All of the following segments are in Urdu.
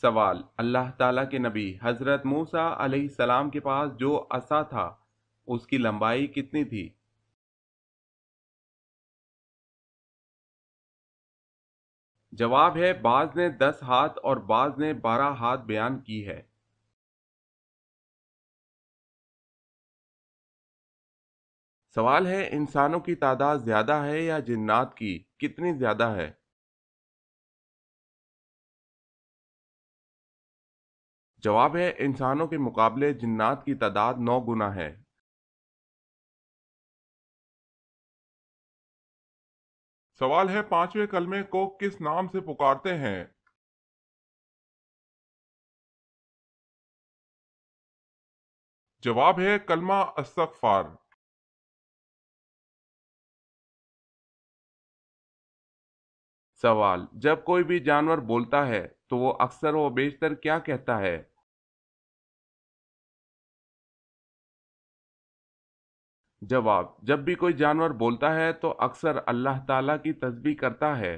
سوال: اللہ تعالیٰ کے نبی حضرت موسیٰ علیہ السلام کے پاس جو عصا تھا اس کی لمبائی کتنی تھی؟ جواب ہے بعض نے 10 ہاتھ اور بعض نے 12 ہاتھ بیان کی ہے۔ سوال ہے انسانوں کی تعداد زیادہ ہے یا جنات کی؟ کتنی زیادہ ہے؟ جواب ہے انسانوں کے مقابلے جنات کی تعداد 9 گنا ہے۔ سوال ہے پانچویں کلمے کو کس نام سے پکارتے ہیں؟ جواب ہے کلمہ استغفار۔ سوال: جب کوئی بھی جانور بولتا ہے تو وہ اکثر و بیشتر کیا کہتا ہے؟ جواب: جب بھی کوئی جانور بولتا ہے تو اکثر اللہ تعالیٰ کی تسبیح کرتا ہے۔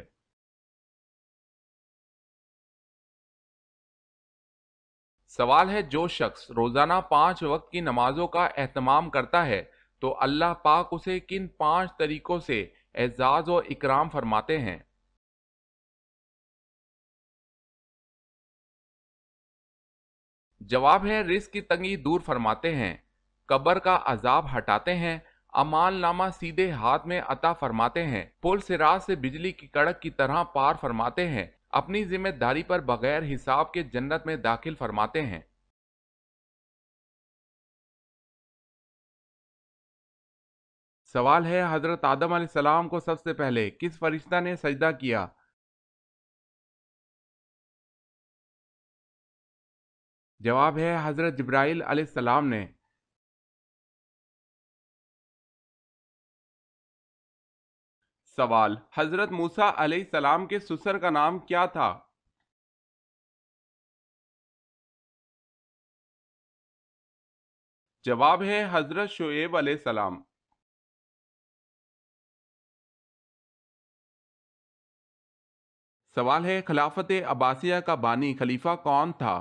سوال ہے جو شخص روزانہ 5 وقت کی نمازوں کا اہتمام کرتا ہے تو اللہ پاک اسے کن 5 طریقوں سے اعزاز و اکرام فرماتے ہیں؟ جواب ہے رزق کی تنگی دور فرماتے ہیں، قبر کا عذاب ہٹاتے ہیں، اعمال نامہ سیدھے ہاتھ میں عطا فرماتے ہیں، پل صراط سے بجلی کی کڑک کی طرح پار فرماتے ہیں، اپنی ذمہ داری پر بغیر حساب کے جنت میں داخل فرماتے ہیں۔ سوال ہے حضرت آدم علیہ السلام کو سب سے پہلے کس فرشتہ نے سجدہ کیا؟ جواب ہے حضرت جبرائیل علیہ السلام نے۔ سوال: حضرت موسیٰ علیہ السلام کے سسر کا نام کیا تھا؟ جواب ہے حضرت شعیب علیہ السلام۔ سوال ہے خلافت عباسیہ کا بانی خلیفہ کون تھا؟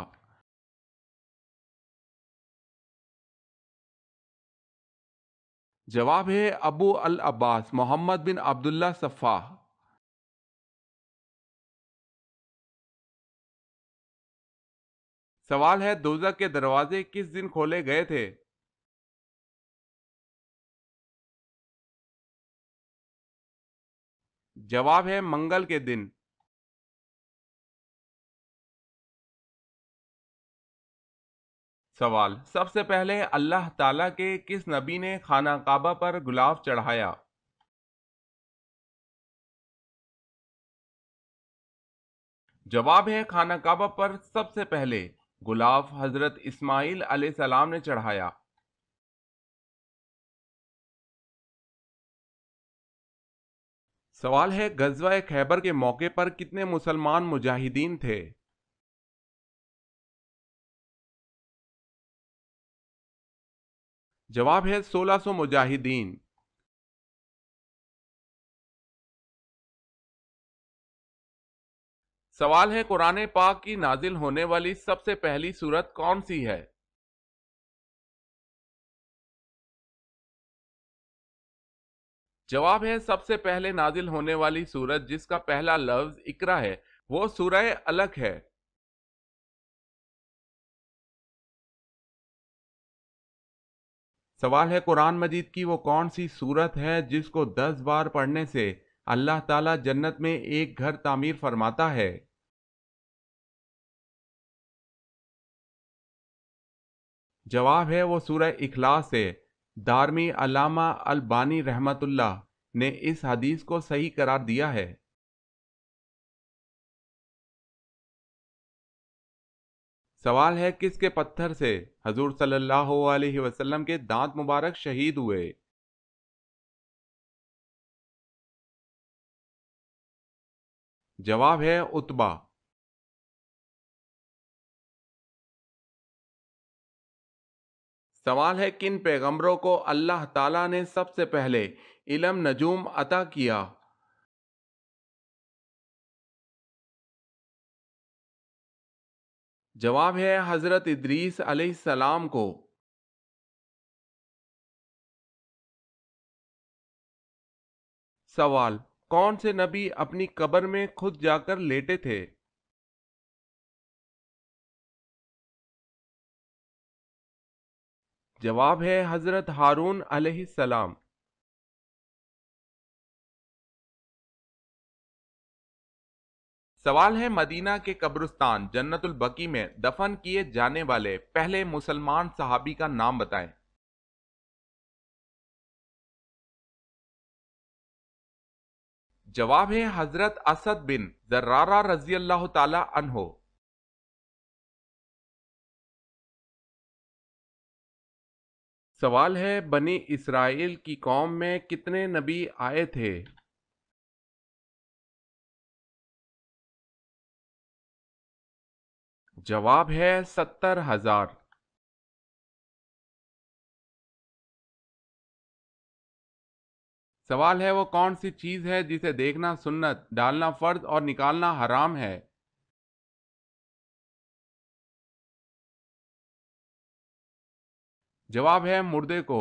جواب ہے ابو العباس محمد بن عبداللہ صفاح۔ سوال ہے دوزخ کے دروازے کس دن کھولے گئے تھے؟ جواب ہے منگل کے دن۔ سوال: سب سے پہلے اللہ تعالیٰ کے کس نبی نے خانہ کعبہ پر غلاف چڑھایا؟ جواب ہے خانہ کعبہ پر سب سے پہلے غلاف حضرت اسماعیل علیہ السلام نے چڑھایا۔ سوال ہے غزوہ خیبر کے موقع پر کتنے مسلمان مجاہدین تھے؟ جواب ہے 1600 مجاہدین۔ سوال ہے قرآن پاک کی نازل ہونے والی سب سے پہلی سورت کون سی ہے؟ جواب ہے سب سے پہلے نازل ہونے والی سورت جس کا پہلا لفظ اقرا ہے وہ سورہ علق ہے۔ سوال ہے قرآن مجید کی وہ کون سی سورت ہے جس کو 10 بار پڑھنے سے اللہ تعالیٰ جنت میں ایک گھر تعمیر فرماتا ہے؟ جواب ہے وہ سورہ اخلاص ہے۔ دارمی علامہ البانی رحمت اللہ نے اس حدیث کو صحیح قرار دیا ہے۔ سوال ہے کس کے پتھر سے حضور صلی اللہ علیہ وسلم کے دانت مبارک شہید ہوئے؟ جواب ہے عتبہ۔ سوال ہے کن پیغمبروں کو اللہ تعالیٰ نے سب سے پہلے علم نجوم عطا کیا؟ جواب ہے حضرت ادریس علیہ السلام کو۔ سوال: کون سے نبی اپنی قبر میں خود جا کر لیٹے تھے؟ جواب ہے حضرت ہارون علیہ السلام۔ سوال ہے مدینہ کے قبرستان جنت البقیع میں دفن کیے جانے والے پہلے مسلمان صحابی کا نام بتائیں۔ جواب ہے حضرت اسد بن زرارہ رضی اللہ تعالی عنہ۔ سوال ہے بنی اسرائیل کی قوم میں کتنے نبی آئے تھے؟ جواب ہے 70,000۔ سوال ہے وہ کون سی چیز ہے جسے دیکھنا سنت، ڈالنا فرض اور نکالنا حرام ہے؟ جواب ہے مردے کو۔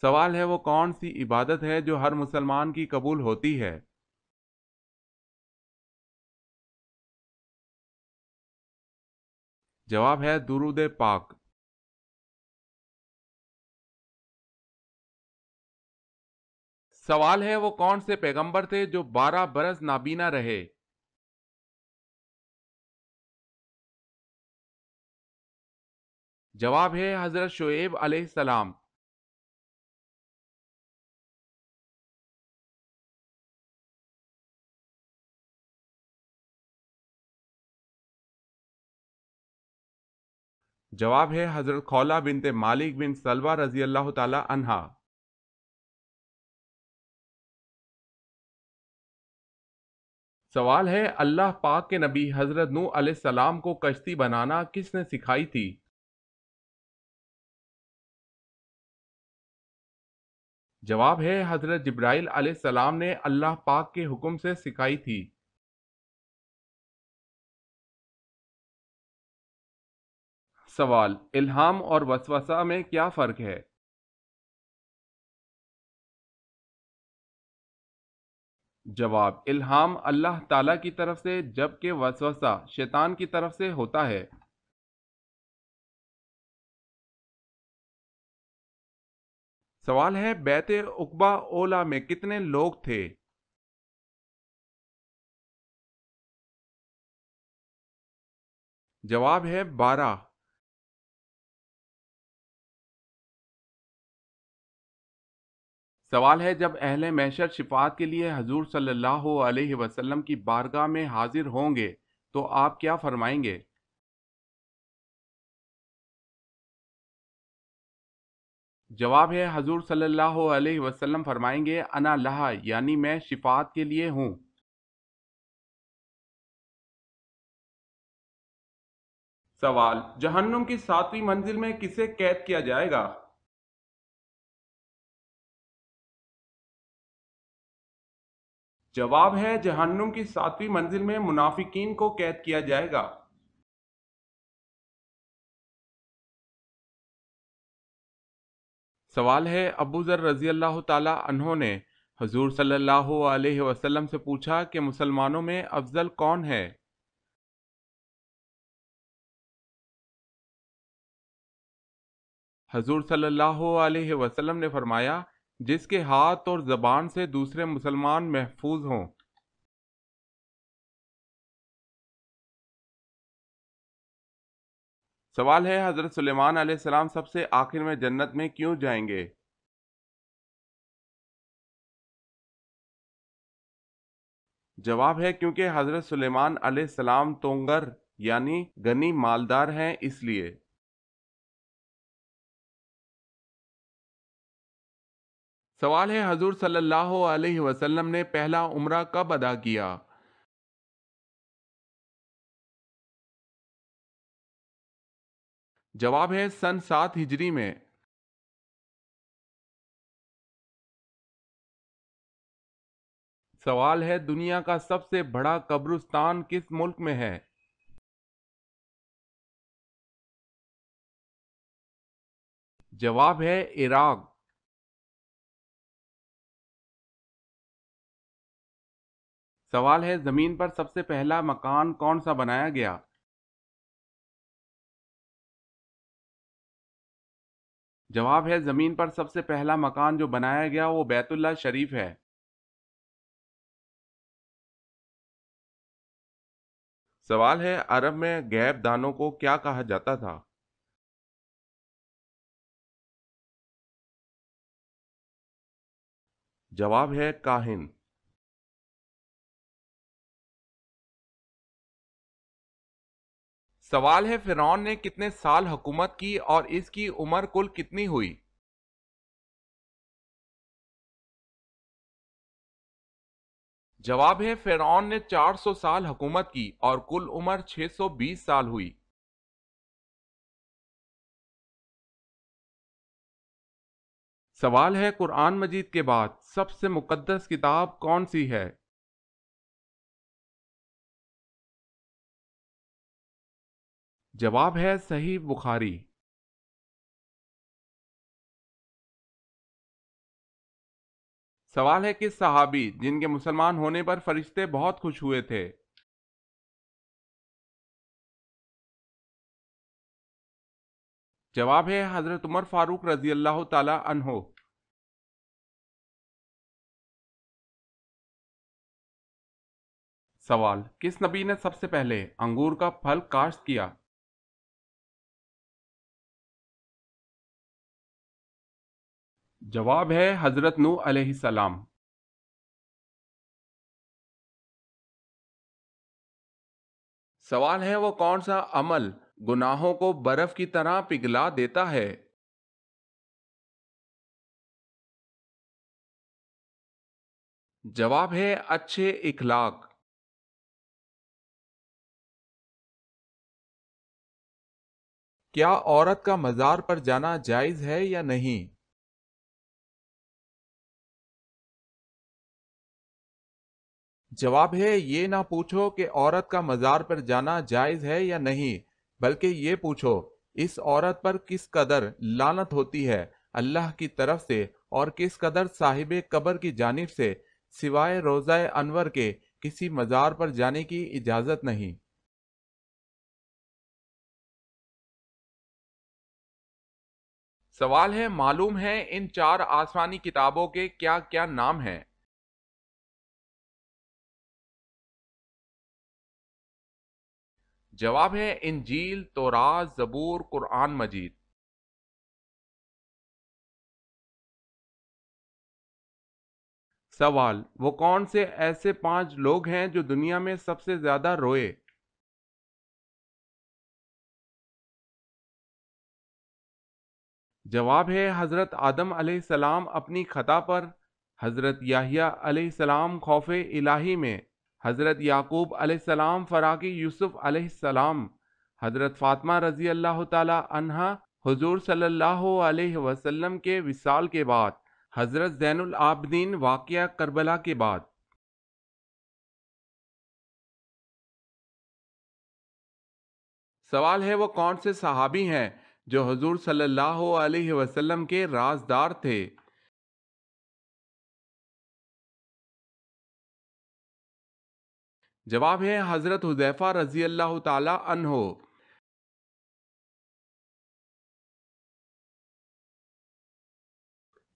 سوال ہے وہ کون سی عبادت ہے جو ہر مسلمان کی قبول ہوتی ہے؟ جواب ہے درود پاک۔ سوال ہے وہ کون سے پیغمبر تھے جو 12 برس نابینا رہے؟ جواب ہے حضرت شعیب علیہ السلام۔ جواب ہے حضرت خولہ بنت مالک بن سلوہ رضی اللہ تعالی عنہا۔ سوال ہے اللہ پاک کے نبی حضرت نوح علیہ السلام کو کشتی بنانا کس نے سکھائی تھی؟ جواب ہے حضرت جبرائیل علیہ السلام نے اللہ پاک کے حکم سے سکھائی تھی۔ سوال: الہام اور وسوسہ میں کیا فرق ہے؟ جواب: الہام اللہ تعالی کی طرف سے جبکہ وسوسہ شیطان کی طرف سے ہوتا ہے۔ سوال ہے بیعت عقبہ اولی میں کتنے لوگ تھے؟ جواب ہے 12۔ سوال ہے جب اہل محشر شفاعت کے لیے حضور صلی اللہ علیہ وسلم کی بارگاہ میں حاضر ہوں گے تو آپ کیا فرمائیں گے؟ جواب ہے حضور صلی اللہ علیہ وسلم فرمائیں گے انا لہا، یعنی میں شفاعت کے لیے ہوں۔ سوال: جہنم کی 7ویں منزل میں کسے قید کیا جائے گا؟ جواب ہے جہنم کی 7ویں منزل میں منافقین کو قید کیا جائے گا۔ سوال ہے ابو ذر رضی اللہ تعالی عنہ نے حضور صلی اللہ علیہ وسلم سے پوچھا کہ مسلمانوں میں افضل کون ہے؟ حضور صلی اللہ علیہ وسلم نے فرمایا جس کے ہاتھ اور زبان سے دوسرے مسلمان محفوظ ہوں۔ سوال ہے حضرت سلیمان علیہ السلام سب سے آخر میں جنت میں کیوں جائیں گے؟ جواب ہے کیونکہ حضرت سلیمان علیہ السلام تونگر یعنی غنی مالدار ہیں اس لیے۔ سوال ہے حضور صلی اللہ علیہ وسلم نے پہلا عمرہ کب ادا کیا؟ جواب ہے سن 7 ہجری میں۔ سوال ہے دنیا کا سب سے بڑا قبرستان کس ملک میں ہے؟ جواب ہے عراق۔ سوال ہے زمین پر سب سے پہلا مکان کون سا بنایا گیا؟ جواب ہے زمین پر سب سے پہلا مکان جو بنایا گیا وہ بیت اللہ شریف ہے۔ سوال ہے عرب میں غیب دانوں کو کیا کہا جاتا تھا؟ جواب ہے کاہن۔ سوال ہے فرعون نے کتنے سال حکومت کی اور اس کی عمر کل کتنی ہوئی؟ جواب ہے فرعون نے 400 سال حکومت کی اور کل عمر 620 سال ہوئی۔ سوال ہے قرآن مجید کے بعد سب سے مقدس کتاب کون سی ہے؟ جواب ہے صحیح بخاری۔ سوال ہے کس صحابی جن کے مسلمان ہونے پر فرشتے بہت خوش ہوئے تھے؟ جواب ہے حضرت عمر فاروق رضی اللہ تعالی عنہ۔ سوال کس نبی نے سب سے پہلے انگور کا پھل کاشت کیا؟ جواب ہے حضرت نوح علیہ السلام۔ سوال ہے وہ کون سا عمل گناہوں کو برف کی طرح پگھلا دیتا ہے؟ جواب ہے اچھے اخلاق۔ کیا عورت کا مزار پر جانا جائز ہے یا نہیں؟ جواب ہے یہ نہ پوچھو کہ عورت کا مزار پر جانا جائز ہے یا نہیں، بلکہ یہ پوچھو اس عورت پر کس قدر لعنت ہوتی ہے اللہ کی طرف سے اور کس قدر صاحب قبر کی جانب سے، سوائے روضہ انور کے کسی مزار پر جانے کی اجازت نہیں۔ سوال ہے معلوم ہے ان 4 آسمانی کتابوں کے کیا کیا نام ہیں؟ جواب ہے انجیل، تورات، زبور، قرآن مجید۔ سوال وہ کون سے ایسے 5 لوگ ہیں جو دنیا میں سب سے زیادہ روئے؟ جواب ہے حضرت آدم علیہ السلام اپنی خطا پر، حضرت یحییٰ علیہ السلام خوف الہی میں، حضرت یعقوب علیہ السلام فراقی یوسف علیہ السلام، حضرت فاطمہ رضی اللہ تعالی عنہا حضور صلی اللہ علیہ وسلم کے وصال کے بعد، حضرت زین العابدین واقعہ کربلا کے بعد۔ سوال ہے وہ کون سے صحابی ہیں جو حضور صلی اللہ علیہ وسلم کے رازدار تھے؟ جواب ہے حضرت حذیفہ رضی اللہ تعالی عنہ۔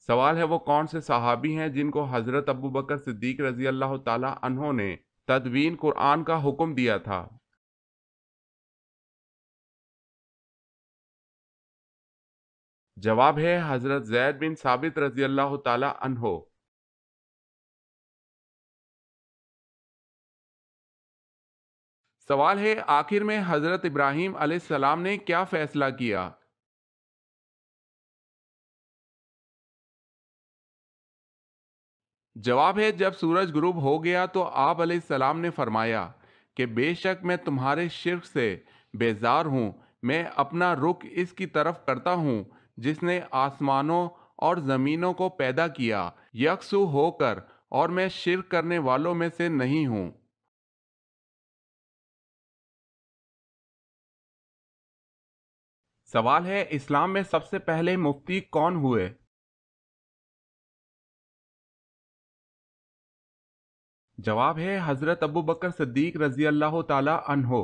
سوال ہے وہ کون سے صحابی ہیں جن کو حضرت ابو بکر صدیق رضی اللہ تعالی عنہ نے تدوین قرآن کا حکم دیا تھا؟ جواب ہے حضرت زید بن ثابت رضی اللہ تعالی عنہ۔ سوال ہے آخر میں حضرت ابراہیم علیہ السلام نے کیا فیصلہ کیا؟ جواب ہے جب سورج غروب ہو گیا تو آپ علیہ السلام نے فرمایا کہ بے شک میں تمہارے شرک سے بیزار ہوں، میں اپنا رخ اس کی طرف کرتا ہوں جس نے آسمانوں اور زمینوں کو پیدا کیا، یکسو ہو کر اور میں شرک کرنے والوں میں سے نہیں ہوں۔ سوال ہے، اسلام میں سب سے پہلے مفتی کون ہوئے؟ جواب ہے حضرت ابو بکر صدیق رضی اللہ تعالی عنہ۔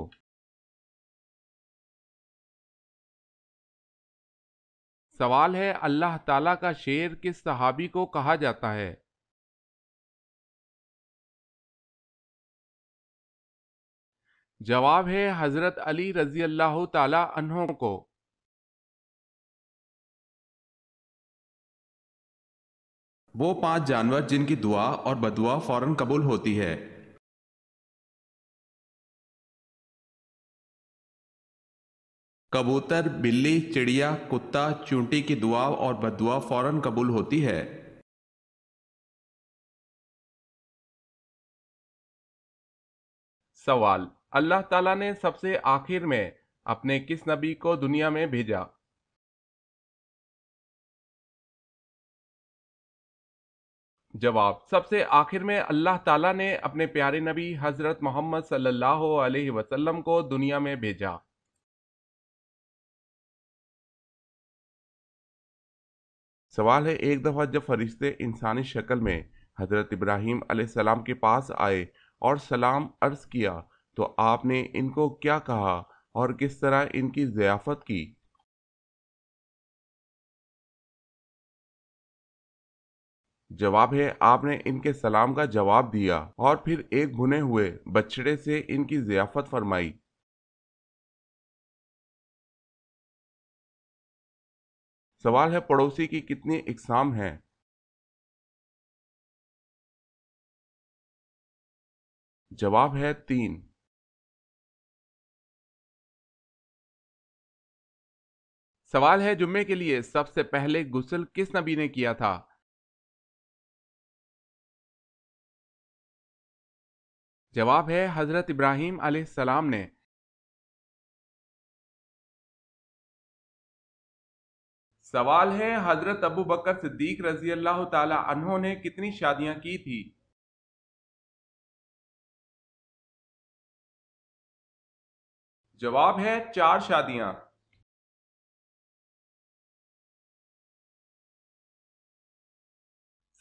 سوال ہے، اللہ تعالیٰ کا شیر کس صحابی کو کہا جاتا ہے؟ جواب ہے حضرت علی رضی اللہ تعالی عنہ کو۔ وہ 5 جانور جن کی دعا اور بدعا فوراً قبول ہوتی ہے۔ کبوتر، بلی، چڑیا، کتا، چونٹی کی دعا اور بددعا فوراً قبول ہوتی ہے۔ سوال، اللہ تعالیٰ نے سب سے آخر میں اپنے کس نبی کو دنیا میں بھیجا؟ جواب، سب سے آخر میں اللہ تعالیٰ نے اپنے پیارے نبی حضرت محمد صلی اللہ علیہ وسلم کو دنیا میں بھیجا۔ سوال ہے، ایک دفعہ جب فرشتے انسانی شکل میں حضرت ابراہیم علیہ السلام کے پاس آئے اور سلام عرض کیا تو آپ نے ان کو کیا کہا اور کس طرح ان کی ضیافت کی؟ جواب ہے، آپ نے ان کے سلام کا جواب دیا اور پھر ایک بھنے ہوئے بچڑے سے ان کی ضیافت فرمائی۔ سوال ہے، پڑوسی کی کتنی اقسام ہیں؟ جواب ہے 3۔ سوال ہے، جمعے کے لیے سب سے پہلے غسل کس نبی نے کیا تھا؟ جواب ہے حضرت ابراہیم علیہ السلام نے۔ سوال ہے، حضرت ابو بکر صدیق رضی اللہ تعالی عنہ نے کتنی شادیاں کی تھی؟ جواب ہے 4 شادیاں۔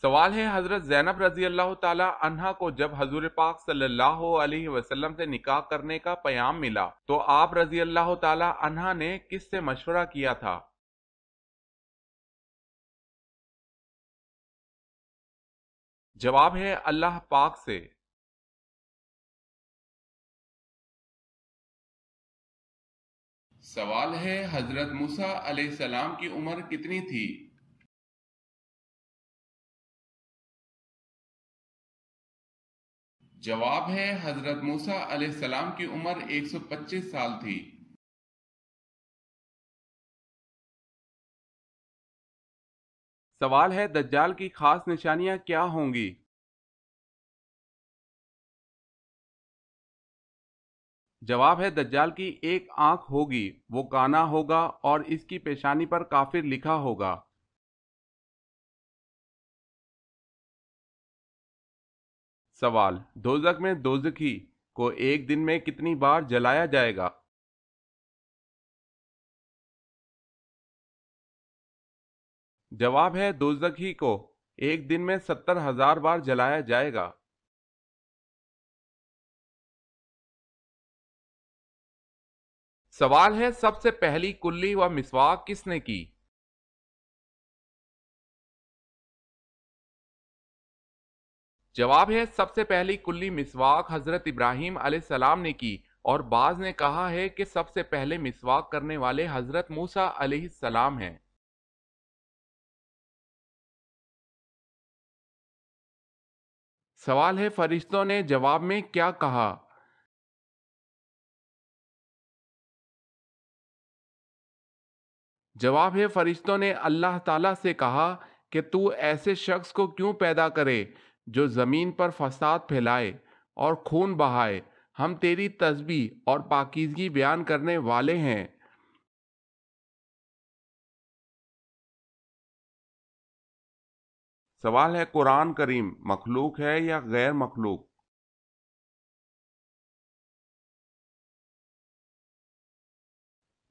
سوال ہے، حضرت زینب رضی اللہ تعالی عنہا کو جب حضور پاک صلی اللہ علیہ وسلم سے نکاح کرنے کا پیام ملا تو آپ رضی اللہ تعالی عنہا نے کس سے مشورہ کیا تھا؟ جواب ہے اللہ پاک سے۔ سوال ہے، حضرت موسیٰ علیہ السلام کی عمر کتنی تھی؟ جواب ہے حضرت موسیٰ علیہ السلام کی عمر 125 سال تھی۔ سوال ہے، دجال کی خاص نشانیاں کیا ہوں گی؟ جواب ہے دجال کی ایک آنکھ ہوگی، وہ کانا ہوگا اور اس کی پیشانی پر کافر لکھا ہوگا۔ سوال، دوزخ میں دوزخی کو ایک دن میں کتنی بار جلایا جائے گا؟ جواب ہے دوزخی کو ایک دن میں 70,000 بار جلایا جائے گا۔ سوال ہے، سب سے پہلی کلی و مسواک کس نے کی؟ جواب ہے سب سے پہلی کلی مسواک حضرت ابراہیم علیہ السلام نے کی، اور بعض نے کہا ہے کہ سب سے پہلے مسواک کرنے والے حضرت موسیٰ علیہ السلام ہیں۔ سوال ہے، فرشتوں نے جواب میں کیا کہا؟ جواب ہے، فرشتوں نے اللہ تعالیٰ سے کہا کہ تو ایسے شخص کو کیوں پیدا کرے جو زمین پر فساد پھیلائے اور خون بہائے؟ ہم تیری تسبیح اور پاکیزگی بیان کرنے والے ہیں۔ سوال ہے قرآن کریم مخلوق ہے یا غیر مخلوق؟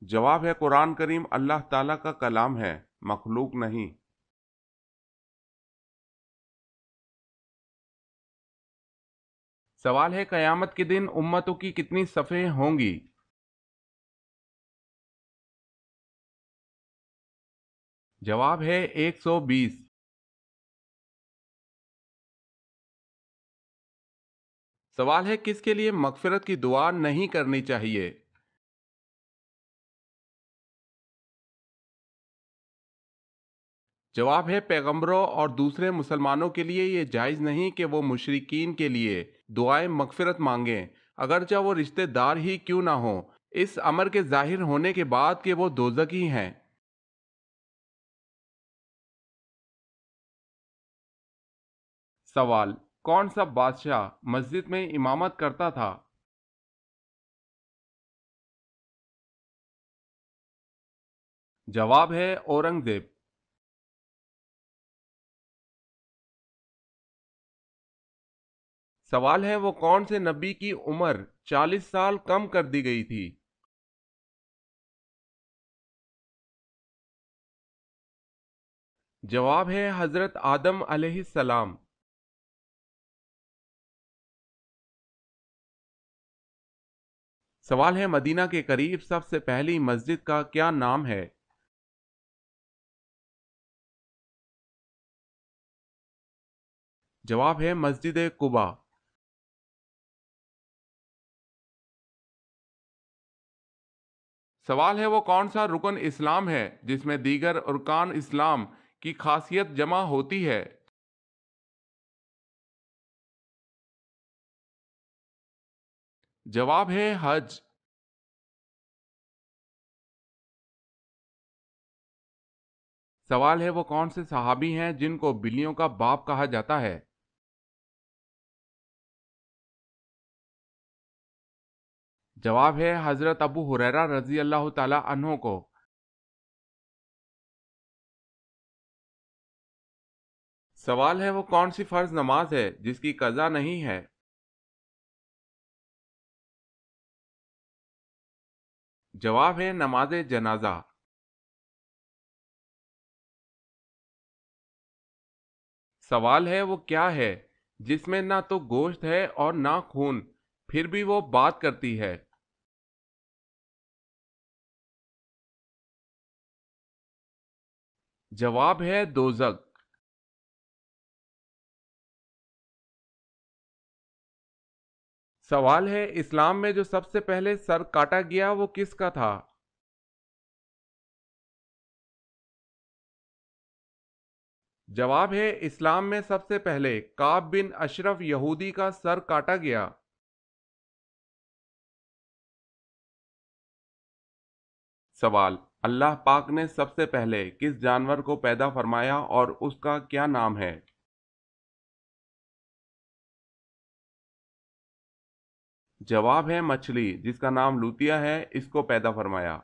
جواب ہے قرآن کریم اللہ تعالیٰ کا کلام ہے، مخلوق نہیں۔ سوال ہے قیامت کے دن امتوں کی کتنی صفیں ہوں گی؟ جواب ہے 120۔ سوال ہے کس کے لیے مغفرت کی دعا نہیں کرنی چاہیے؟ جواب ہے پیغمبروں اور دوسرے مسلمانوں کے لیے یہ جائز نہیں کہ وہ مشرکین کے لیے دعائیں مغفرت مانگیں، اگرچہ وہ رشتہ دار ہی کیوں نہ ہوں، اس امر کے ظاہر ہونے کے بعد کہ وہ دوزخی ہیں۔ سوال کون سا بادشاہ مسجد میں امامت کرتا تھا؟ جواب ہے اورنگزیب۔ سوال ہے وہ کون سے نبی کی عمر 40 سال کم کر دی گئی تھی؟ جواب ہے حضرت آدم علیہ السلام۔ سوال ہے مدینہ کے قریب سب سے پہلی مسجد کا کیا نام ہے؟ جواب ہے مسجد قباء۔ سوال ہے وہ کون سا رکن اسلام ہے جس میں دیگر ارکان اسلام کی خاصیت جمع ہوتی ہے؟ جواب ہے حج۔ سوال ہے وہ کون سے صحابی ہیں جن کو بلیوں کا باپ کہا جاتا ہے؟ جواب ہے حضرت ابو ہریرہ رضی اللہ تعالی عنہ کو۔ سوال ہے وہ کون سی فرض نماز ہے جس کی قضا نہیں ہے؟ جواب ہے نماز جنازہ۔ سوال ہے وہ کیا ہے جس میں نہ تو گوشت ہے اور نہ خون، پھر بھی وہ بات کرتی ہے؟ جواب ہے دوزخ۔ سوال ہے اسلام میں جو سب سے پہلے سر کاٹا گیا وہ کس کا تھا؟ جواب ہے اسلام میں سب سے پہلے کعب بن اشرف یہودی کا سر کاٹا گیا۔ سوال اللہ پاک نے سب سے پہلے کس جانور کو پیدا فرمایا اور اس کا کیا نام ہے؟ جواب ہے مچھلی، جس کا نام لوتیا ہے، اس کو پیدا فرمایا۔